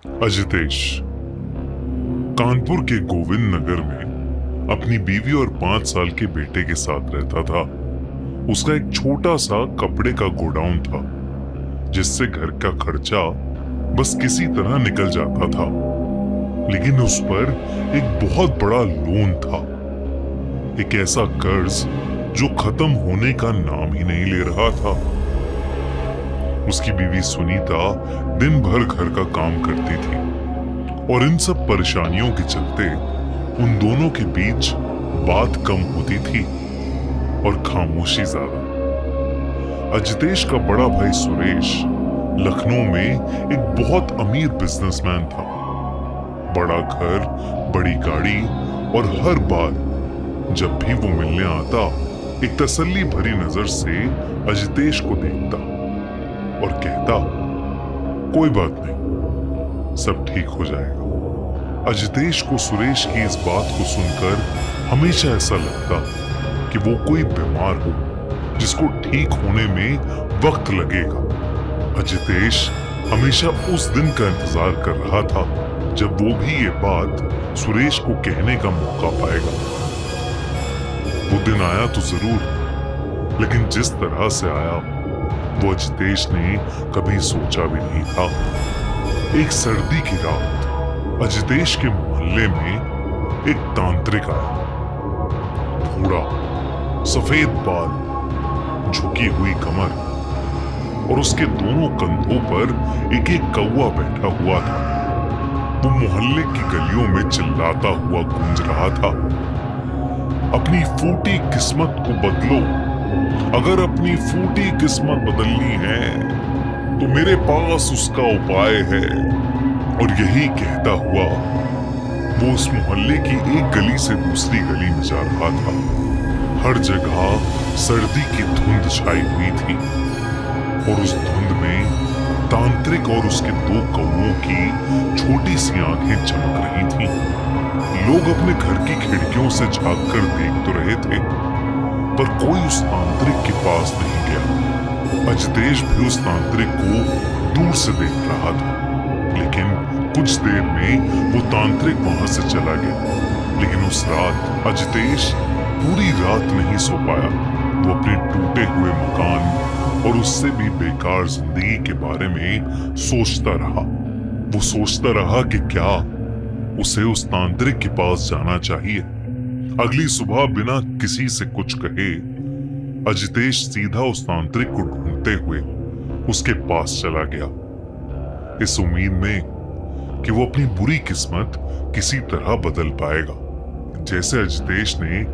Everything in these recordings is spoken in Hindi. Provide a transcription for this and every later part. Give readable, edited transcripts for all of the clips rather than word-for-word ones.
अजितेश कानपुर के गोविंद नगर में अपनी बीवी और 5 साल के बेटे के साथ रहता था। उसका एक छोटा सा कपड़े का गोडाउन था जिससे घर का खर्चा बस किसी तरह निकल जाता था, लेकिन उस पर एक बहुत बड़ा लोन था, एक ऐसा कर्ज जो खत्म होने का नाम ही नहीं ले रहा था। उसकी बीवी सुनीता दिन भर घर का काम करती थी और इन सब परेशानियों के चलते उन दोनों के बीच बात कम होती थी और खामोशी ज्यादा। अजितेश का बड़ा भाई सुरेश लखनऊ में एक बहुत अमीर बिजनेसमैन था। बड़ा घर, बड़ी गाड़ी और हर बार जब भी वो मिलने आता एक तसल्ली भरी नजर से अजितेश को देखता और कहता, कोई बात नहीं, सब ठीक हो जाएगा। अजितेश को सुरेश की इस बात को सुनकर हमेशा ऐसा लगता कि वो कोई बीमार हो जिसको ठीक होने में वक्त लगेगा। अजितेश हमेशा उस दिन का इंतजार कर रहा था जब वो भी ये बात सुरेश को कहने का मौका पाएगा। वो दिन आया तो जरूर, लेकिन जिस तरह से आया वो अजितेश ने कभी सोचा भी नहीं था। एक सर्दी की रात अजितेश के मोहल्ले में एक तांत्रिक आया। बूढ़ा, सफेद बाल, झुकी हुई कमर और उसके दोनों कंधों पर एक एक कौवा बैठा हुआ था। वो मोहल्ले की गलियों में चिल्लाता हुआ गूंज रहा था, अपनी फूटी किस्मत को बदलो। अगर अपनी फूटी किस्मत बदलनी है तो मेरे पास उसका उपाय है। और यही कहता हुआ वो उस मोहल्ले की एक गली से दूसरी गली में जा रहा था। हर जगह सर्दी की धुंध छाई हुई थी और उस धुंध में तांत्रिक और उसके 2 कौवों की छोटी सी आंखें चमक रही थीं। लोग अपने घर की खिड़कियों से झांक कर देख तो रहे थे, पर कोई उस तांत्रिक के पास नहीं गया। अजितेश भी उस तांत्रिक को दूर से देख रहा था, लेकिन कुछ देर में वो तांत्रिक वहां से चला गया। लेकिन उस रात अजितेश पूरी रात नहीं सो पाया। वो अपने टूटे हुए मकान और उससे भी बेकार जिंदगी के बारे में सोचता रहा। वो सोचता रहा कि क्या उसे उस तांत्रिक के पास जाना चाहिए। अगली सुबह बिना किसी से कुछ कहे अजितेश सीधा उस तांत्रिक को ढूंढते हुए उसके पास चला गया, इस उम्मीद में कि वो अपनी बुरी किस्मत किसी तरह बदल पाएगा। जैसे अजितेश ने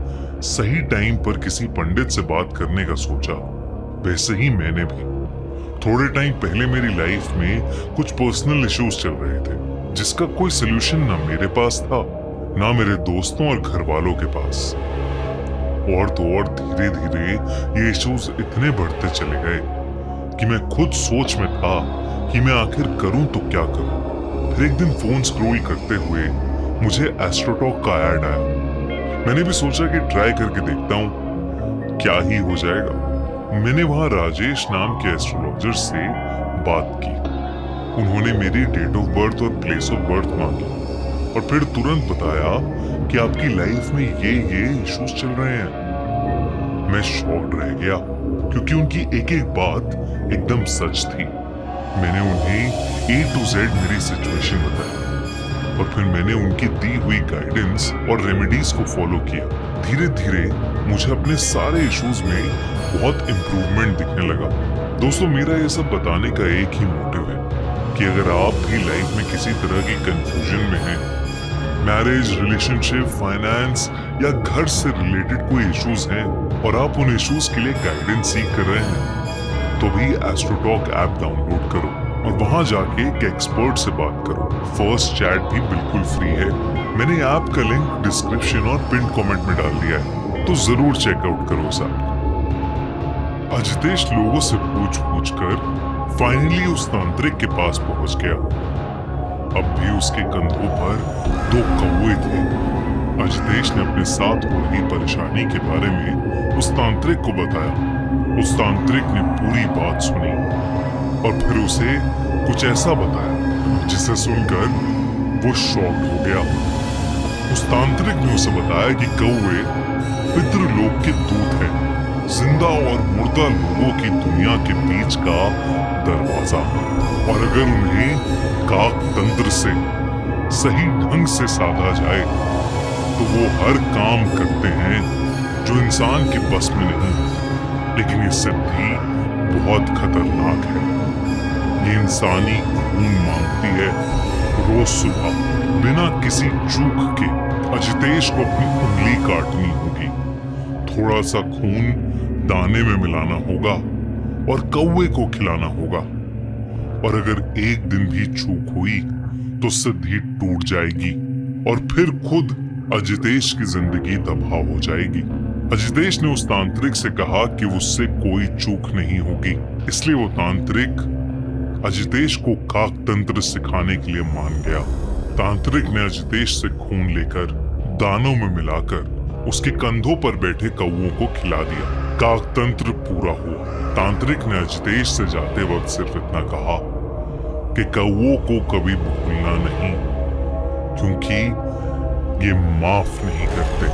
सही टाइम पर किसी पंडित से बात करने का सोचा, वैसे ही मैंने भी। थोड़े टाइम पहले मेरी लाइफ में कुछ पर्सनल इश्यूज चल रहे थे जिसका कोई सोल्यूशन ना मेरे पास था ना मेरे दोस्तों और घर वालों के पास। और तो और धीरे धीरे ये इश्यूज इतने बढ़ते चले गए कि मैं खुद सोच में था कि मैं आखिर करूं तो क्या करूं। फिर एक दिन फोन स्क्रॉल करते हुए मुझे एस्ट्रोटॉक का ऐड आया। मैंने भी सोचा कि ट्राई करके देखता हूं क्या ही हो जाएगा। मैंने वहां राजेश नाम के एस्ट्रोलॉजर से बात की। उन्होंने मेरी डेट ऑफ बर्थ और प्लेस ऑफ बर्थ मांगी और फिर तुरंत बताया कि आपकी लाइफ में ये इश्यूज चल रहे हैं। मैं शॉक्ड रह गया क्योंकि उनकी एक एक बात एकदम सच थी। मैंने उन्हें A to Z मेरी सिचुएशन बताई और फिर मैंने उनकी दी हुई गाइडेंस और रेमेडीज को फॉलो किया। धीरे धीरे मुझे अपने सारे इश्यूज में बहुत इम्प्रूवमेंट दिखने लगा। दोस्तों, मेरा ये सब बताने का एक ही मोटिव है कि अगर आप भी लाइफ में किसी तरह की कंफ्यूजन में हैं, मैरिज, रिलेशनशिप, फाइनेंस या घर से रिलेटेड कोई इश्यूज हैं और आप उन इश्यूज के लिए गाइडेंस सीख कर रहे हैं, तो भी एस्ट्रोटॉक ऐप डाउनलोड करो और वहां जाके एक एक्सपर्ट से बात करो। फर्स्ट चैट भी बिल्कुल फ्री है। मैंने ऐप का लिंक डिस्क्रिप्शन और पिन कमेंट में डाल दिया है, तो जरूर चेकआउट करो साहब। अजितेश लोगों से पूछ कर फाइनली उस तांत्रिक के पास पहुंच गया। अब भी उसके कंधों पर 2 कौवे थे। अजितेश ने अपने साथ हो रही परेशानी के बारे में उस तांत्रिक को बताया। उस तांत्रिक ने पूरी बात सुनी और फिर उसे कुछ ऐसा बताया जिसे सुनकर वो शॉक हो गया। उस तांत्रिक ने उसे बताया कि कौवे पितृलोक के दूत हैं, जिंदा और मुर्दा लोगों की दुनिया के बीच का दरवाजा, और अगर उन्हें काक तंत्र से सही ढंग से साधा जाए तो वो हर काम करते हैं जो इंसान के बस में नहीं। लेकिन ये सिद्धि बहुत खतरनाक है। ये इंसानी खून मांगती है। रोज सुबह बिना किसी चूक के अजितेश को अपनी उंगली काटनी होगी, थोड़ा सा खून दाने में मिलाना होगा और कौवे को खिलाना होगा। और अगर एक दिन भी चूक हुई तो सिद्धि टूट जाएगी और फिर खुद अजितेश की जिंदगी तबाह हो जाएगी। अजितेश ने उस तांत्रिक से कहा कि उससे कोई चूक नहीं होगी, इसलिए वो तांत्रिक अजितेश को काक तंत्र सिखाने के लिए मान गया। तांत्रिक ने अजितेश से खून लेकर दानों में मिलाकर उसके कंधों पर बैठे कौवों को खिला दिया। काक तंत्र पूरा हुआ। तांत्रिक ने अजितेश से जाते वक्त सिर्फ इतना कहा कि कौवों को कभी भूलना नहीं, क्योंकि ये माफ नहीं करते।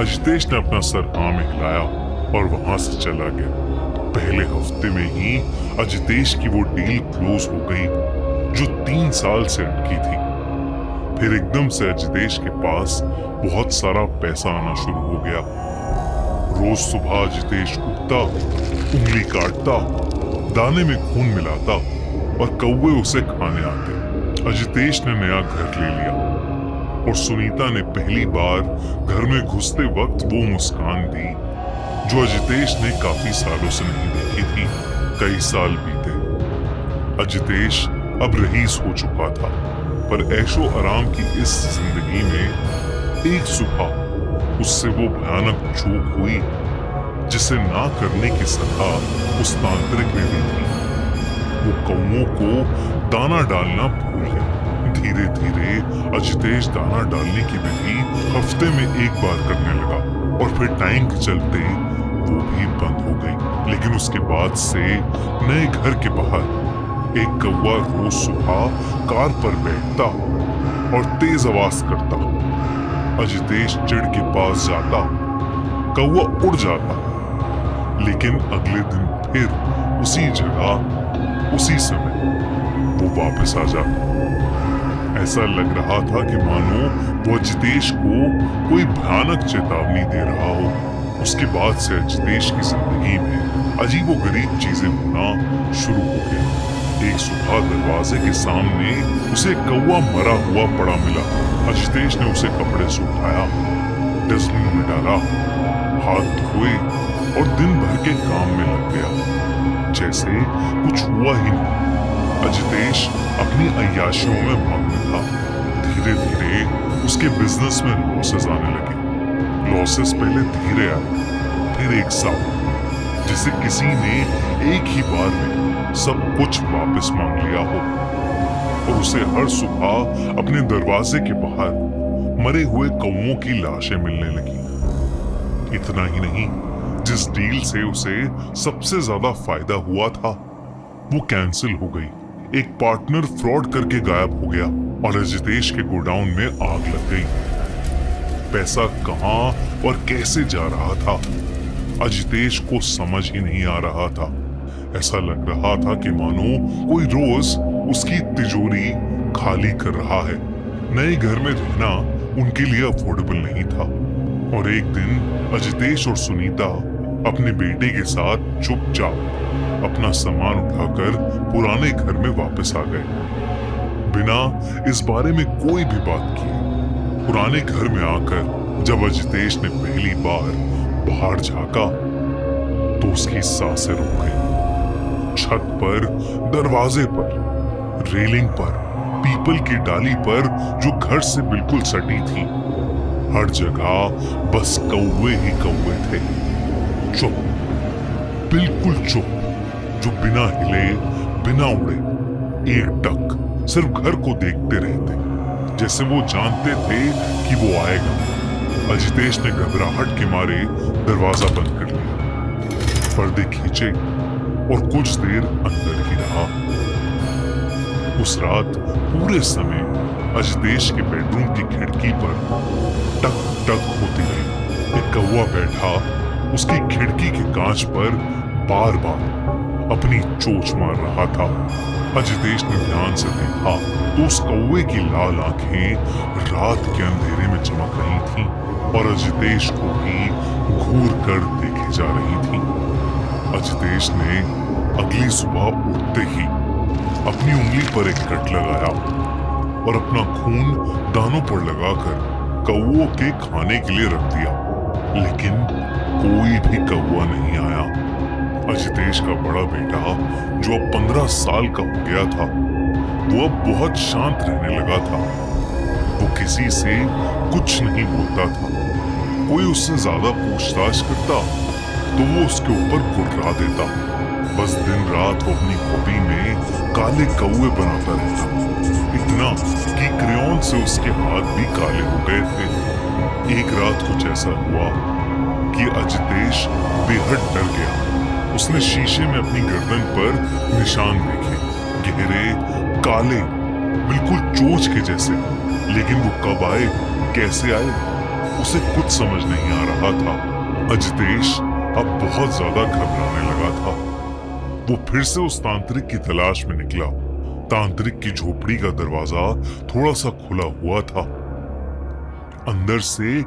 अजितेश ने अपना सर हाँ में हिलाया और वहां से चला गया। पहले हफ्ते में ही अजितेश की वो डील क्लोज हो गई जो 3 साल से अटकी थी। फिर एकदम से अजितेश के पास बहुत सारा पैसा आना शुरू हो गया। रोज सुबह अजितेश उठता, उंगली काटता, दाने में खून मिलाता और कौवे उसे खाने आते। अजितेश ने नया घर ले लिया और सुनीता ने पहली बार घर में घुसते वक्त वो मुस्कान दी जो अजितेश ने काफी सालों से नहीं देखी थी। कई साल बीते। अजितेश अब रईस हो चुका था, पर ऐशो आराम की इस जिंदगी में एक सुबह उससे वो भयानक चूक हुई जिसे ना करने की सलाह उस तांत्रिक ने दी थी। वो कौवों को दाना डालना भूल गया। धीरे धीरे अजितेश दाना डालने की विधि हफ्ते में एक बार करने लगा और फिर टाइम के चलते वो भी बंद हो गई। लेकिन उसके बाद से नए घर के बाहर एक कौवा रोज सुबह कार पर बैठता और तेज आवाज करता। अजितेश चिड़ के पास जाता, कौवा उड़ जाता, लेकिन अगले दिन फिर उसी जगह उसी समय वो वापस आ जाता। ऐसा लग रहा था कि मानो वो अजितेश को कोई भयानक चेतावनी दे रहा हो। उसके बाद से अजितेश की जिंदगी में अजीबोगरीब चीजें होना शुरू हो गई। एक सुबह दरवाजे के सामने उसे कौवा मरा हुआ पड़ा मिला। अजितेश ने उसे कपड़े से उठाया, डस्टबिन में डाला, हाथ धोए और दिन भर के काम में लग गया जैसे कुछ हुआ ही नहीं। अजितेश अपनी अय्याशियों में मग्न था। धीरे धीरे उसके बिजनेस में लॉसेस आने लगे। लॉसेस पहले धीरे आए, फिर एक साथ, जिसे किसी ने एक ही बार में सब कुछ वापस मांग लिया हो। और उसे हर सुबह अपने दरवाजे के बाहर मरे हुए कौवों की लाशें मिलने लगी। इतना ही नहीं, जिस डील से उसे सबसे ज्यादा फायदा हुआ था वो कैंसिल हो गई। एक पार्टनर फ्रॉड करके गायब हो गया और अजितेश के गोडाउन में आग लग गई। पैसा कहां और कैसे जा रहा था अजितेश को समझ ही नहीं आ रहा था। ऐसा लग रहा था कि मानो कोई रोज उसकी तिजोरी खाली कर रहा है। नए घर में रहना उनके लिए अफोर्डेबल नहीं था। और एक दिन अजितेश और सुनीता अपने बेटे के साथ चुपचाप अपना सामान उठाकर पुराने घर में वापस आ गए, बिना इस बारे में कोई भी बात किए। पुराने घर में आकर जब अजितेश ने पहली बार बाहर झांका तो उसकी सांसें रुक गई। छत पर, दरवाजे पर, रेलिंग पर, पीपल की डाली पर जो घर से बिल्कुल सटी थी, हर जगह बस कौवे ही कौवे थे। चुप, बिल्कुल चुप, जो बिना हिले, बिना उड़े, एकटक सिर्फ घर को देखते रहते, जैसे वो जानते थे कि वो आएगा। अजितेश ने घबराहट के मारे दरवाजा बंद कर लिया, पर्दे खींचे और कुछ देर अंदर ही रहा। उस रात पूरे समय अजदेश के बेडरूम की खिड़की पर टक टक होती रही। एक कौवा बैठा उसकी खिड़की के कांच पर बार बार अपनी चोंच मार रहा था। अजदेश ने ध्यान से देखा तो उस कौवे की लाल आंखें रात के अंधेरे में चमक रही थीं और अजदेश को ही घूर कर देखे जा रही थीं। अजदेश ने अगली सुबह उठते ही अपनी उंगली पर एक कट लगाया और अपना खून दानों पर लगाकर कौवों के खाने के लिए रख दिया, लेकिन कोई भी कौवा नहीं आया। अजदेश का बड़ा बेटा जो अब 15 साल का हो गया था, वो अब बहुत शांत रहने लगा था। वो किसी से कुछ नहीं बोलता था। कोई उससे ज्यादा पूछताछ करता तो वो उसके ऊपर गुर्रा देता। बस दिन रात वो अपनी हॉबी में काले कौवे बनाता रहता, इतना कि क्रेयॉन से उसके हाथ भी काले हो गए थे। एक रात कुछ ऐसा हुआ कि अजदेश बेहद डर गया। उसने शीशे में अपनी गर्दन पर निशान देखे, गहरे काले, बिल्कुल चोंच के जैसे। लेकिन वो कब आए, कैसे आए, उसे कुछ समझ नहीं आ रहा था। अजदेश अब बहुत ज्यादा घबराने लगा था। वो फिर से उस तांत्रिक की तलाश में निकला। तांत्रिक की झोपड़ी का दरवाजा थोड़ा सा खुला हुआ था। अंदर से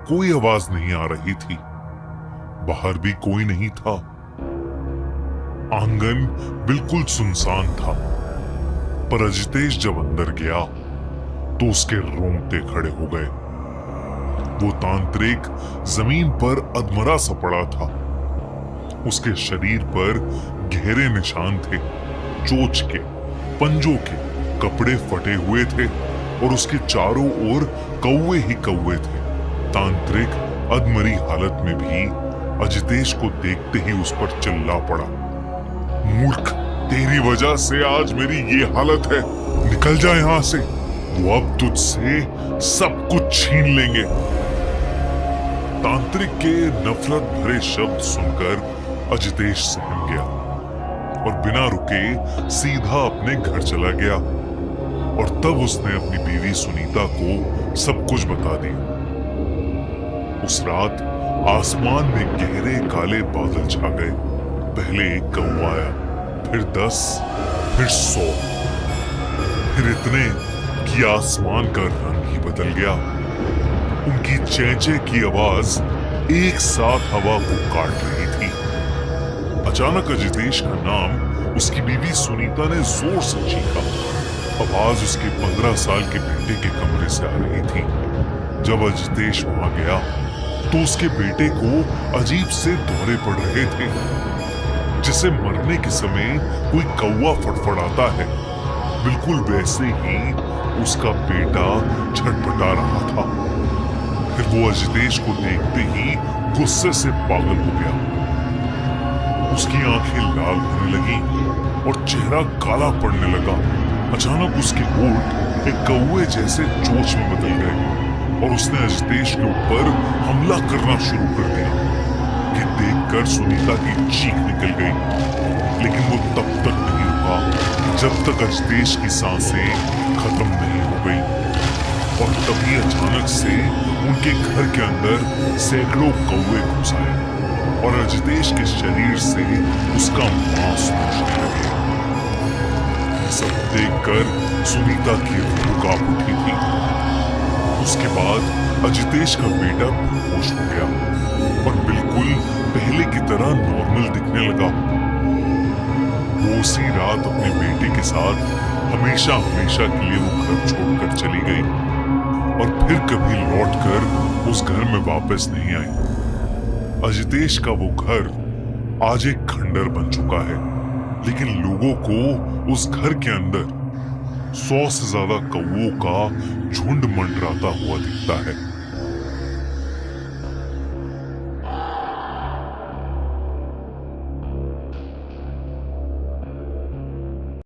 कोई आवाज नहीं आ रही थी, बाहर भी कोई नहीं था। आंगन बिल्कुल सुनसान था। पर अजदेश जब अंदर गया तो उसके रोंगटे खड़े हो गए। वो तांत्रिक जमीन पर अधमरा सा पड़ा था। उसके शरीर पर गहरे निशान थे, चोंच के, पंजों के। कपड़े फटे हुए थे और उसके चारों ओर कौवे ही कौवे थे। तांत्रिक अधमरी हालत में भी अजदेश को देखते ही उस पर चिल्ला पड़ा, मूर्ख, तेरी वजह से आज मेरी ये हालत है, निकल जा यहां से, वो अब तुझसे सब कुछ छीन लेंगे। तांत्रिक के नफरत भरे शब्द सुनकर अजदेश सहम गया और बिना रुके सीधा अपने घर चला गया। और तब उसने अपनी बीवी सुनीता को सब कुछ बता दिया। उस रात आसमान में गहरे काले बादल छा गए। पहले एक कौवा आया, फिर 10, फिर 100, फिर इतने कि आसमान का रंग ही बदल गया। उनकी चेंचे की आवाज एक साथ हवा को काट रही थी। अचानक अजदेश का नाम उसकी बीवी सुनीता ने जोर से चीखा। आवाज उसके 15 साल के बेटे के कमरे से आ रही थी। जब अजदेश वहां गया तो उसके बेटे को अजीब से दौरे पड़ रहे थे, जिसे मरने के समय कोई कौवा फड़फड़ाता है, बिल्कुल वैसे ही उसका बेटा छटपटा रहा था। फिर वो अजदेश को देखते ही गुस्से से पागल हो गया। उसकी आंखें लाल होने लगी और चेहरा काला पड़ने लगा। अचानक उसके होंठ एक कौवे जैसे चोंच में बदल गए और उसने अजदेश के ऊपर हमला करना शुरू कर दिया। ये देखकर सुनीता की चीख निकल गई, लेकिन वो तब तक नहीं रुका जब तक अजदेश की सांसें खत्म नहीं हो गई। और तभी अचानक से उनके घर के अंदर सैकड़ों कौवे घुस आए और अजदेश के शरीर से उसका मांस नोचने लगे। सब देखकर सुनीता की रूह कांप उठी थी। उसके बाद अजदेश का बेटा बेहोश हो गया और बिल्कुल पहले की तरह नॉर्मल दिखने लगा। वो उसी रात अपने बेटे के साथ हमेशा हमेशा के लिए वो घर छोड़कर चली गई और फिर कभी लौटकर उस घर में वापस नहीं आई। अजदेश का वो घर आज एक खंडर बन चुका है, लेकिन लोगों को उस घर के अंदर 100 से ज्यादा कौवों का झुंड मंडराता हुआ दिखता है।